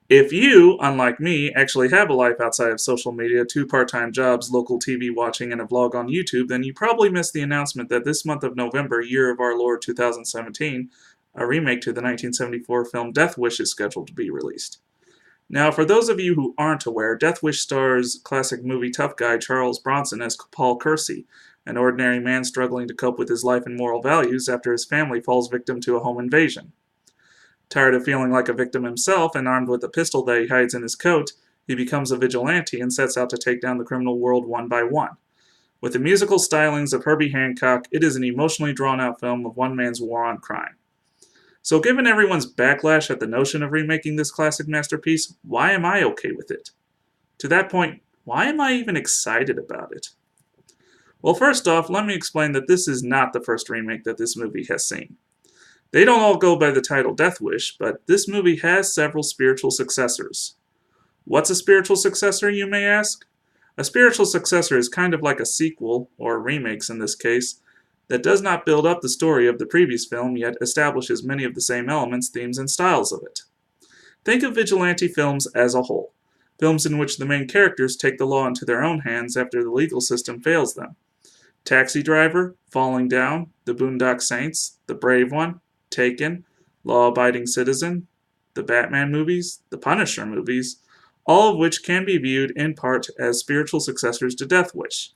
If you, unlike me, actually have a life outside of social media, 2 part-time jobs, local TV watching, and a vlog on YouTube, then you probably missed the announcement that this month of November, year of our Lord 2017, a remake to the 1974 film Death Wish is scheduled to be released. Now, for those of you who aren't aware, Death Wish stars classic movie tough guy Charles Bronson as Paul Kersey, an ordinary man struggling to cope with his life and moral values after his family falls victim to a home invasion. Tired of feeling like a victim himself and armed with a pistol that he hides in his coat, he becomes a vigilante and sets out to take down the criminal world one by one. With the musical stylings of Herbie Hancock, it is an emotionally drawn-out film of one man's war on crime. So given everyone's backlash at the notion of remaking this classic masterpiece, why am I okay with it? To that point, why am I even excited about it? Well, first off, let me explain that this is not the first remake that this movie has seen. They don't all go by the title Death Wish, but this movie has several spiritual successors. What's a spiritual successor, you may ask? A spiritual successor is kind of like a sequel, or remakes in this case, that does not build up the story of the previous film, yet establishes many of the same elements, themes, and styles of it. Think of vigilante films as a whole. Films in which the main characters take the law into their own hands after the legal system fails them. Taxi Driver, Falling Down, The Boondock Saints, The Brave One, Taken, Law-Abiding Citizen, the Batman movies, the Punisher movies, all of which can be viewed in part as spiritual successors to Death Wish.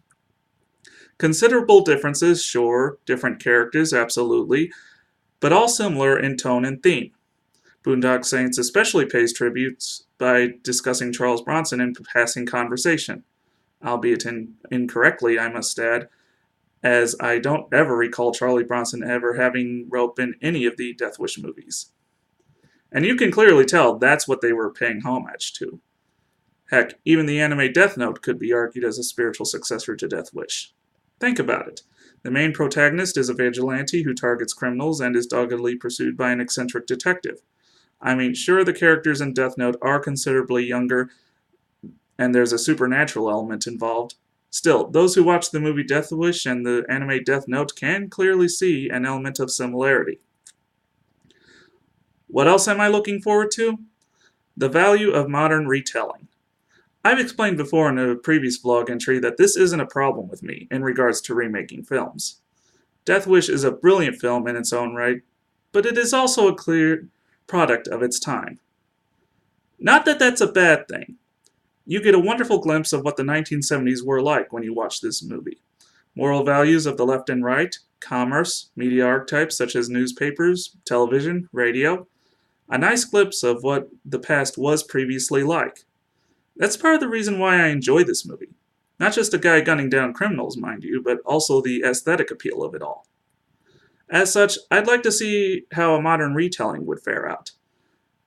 Considerable differences, sure, different characters, absolutely, but all similar in tone and theme. Boondock Saints especially pays tributes by discussing Charles Bronson in passing conversation, albeit incorrectly, I must add, as I don't ever recall Charlie Bronson ever having rope in any of the Death Wish movies. And you can clearly tell that's what they were paying homage to. Heck, even the anime Death Note could be argued as a spiritual successor to Death Wish. Think about it. The main protagonist is a vigilante who targets criminals and is doggedly pursued by an eccentric detective. I mean, sure, the characters in Death Note are considerably younger, and there's a supernatural element involved. Still, those who watch the movie Death Wish and the anime Death Note can clearly see an element of similarity. What else am I looking forward to? The value of modern retelling. I've explained before in a previous vlog entry that this isn't a problem with me in regards to remaking films. Death Wish is a brilliant film in its own right, but it is also a clear product of its time. Not that that's a bad thing. You get a wonderful glimpse of what the 1970s were like when you watch this movie. Moral values of the left and right, commerce, media archetypes such as newspapers, television, radio. A nice glimpse of what the past was previously like. That's part of the reason why I enjoy this movie. Not just a guy gunning down criminals, mind you, but also the aesthetic appeal of it all. As such, I'd like to see how a modern retelling would fare out.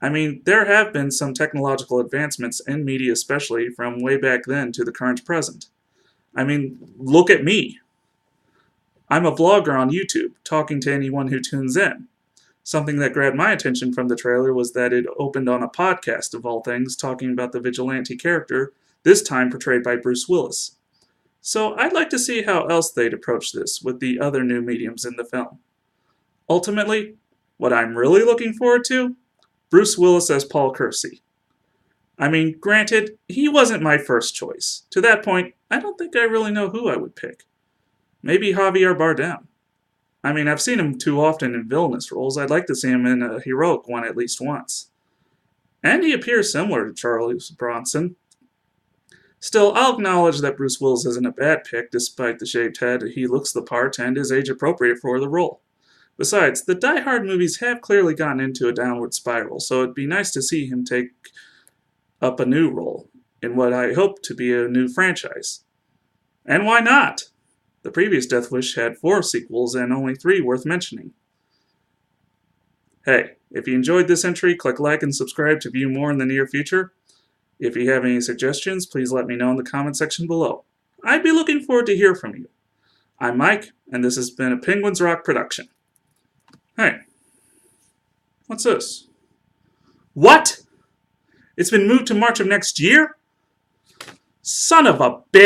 I mean, there have been some technological advancements in media especially from way back then to the current present. I mean, look at me. I'm a vlogger on YouTube, talking to anyone who tunes in. Something that grabbed my attention from the trailer was that it opened on a podcast, of all things, talking about the vigilante character, this time portrayed by Bruce Willis. So I'd like to see how else they'd approach this with the other new mediums in the film. Ultimately, what I'm really looking forward to? Bruce Willis as Paul Kersey. I mean, granted, he wasn't my first choice. To that point, I don't think I really know who I would pick. Maybe Javier Bardem. I mean, I've seen him too often in villainous roles. I'd like to see him in a heroic one at least once. And he appears similar to Charles Bronson. Still, I'll acknowledge that Bruce Willis isn't a bad pick, despite the shaved head. He looks the part and is age appropriate for the role. Besides, the Die Hard movies have clearly gotten into a downward spiral, so it'd be nice to see him take up a new role in what I hope to be a new franchise. And why not? The previous Death Wish had 4 sequels and only 3 worth mentioning. Hey, if you enjoyed this entry, click like and subscribe to view more in the near future. If you have any suggestions, please let me know in the comment section below. I'd be looking forward to hear from you. I'm Mike, and this has been a Penguins Rock production. Hey, what's this? What? It's been moved to March of next year? Son of a bitch!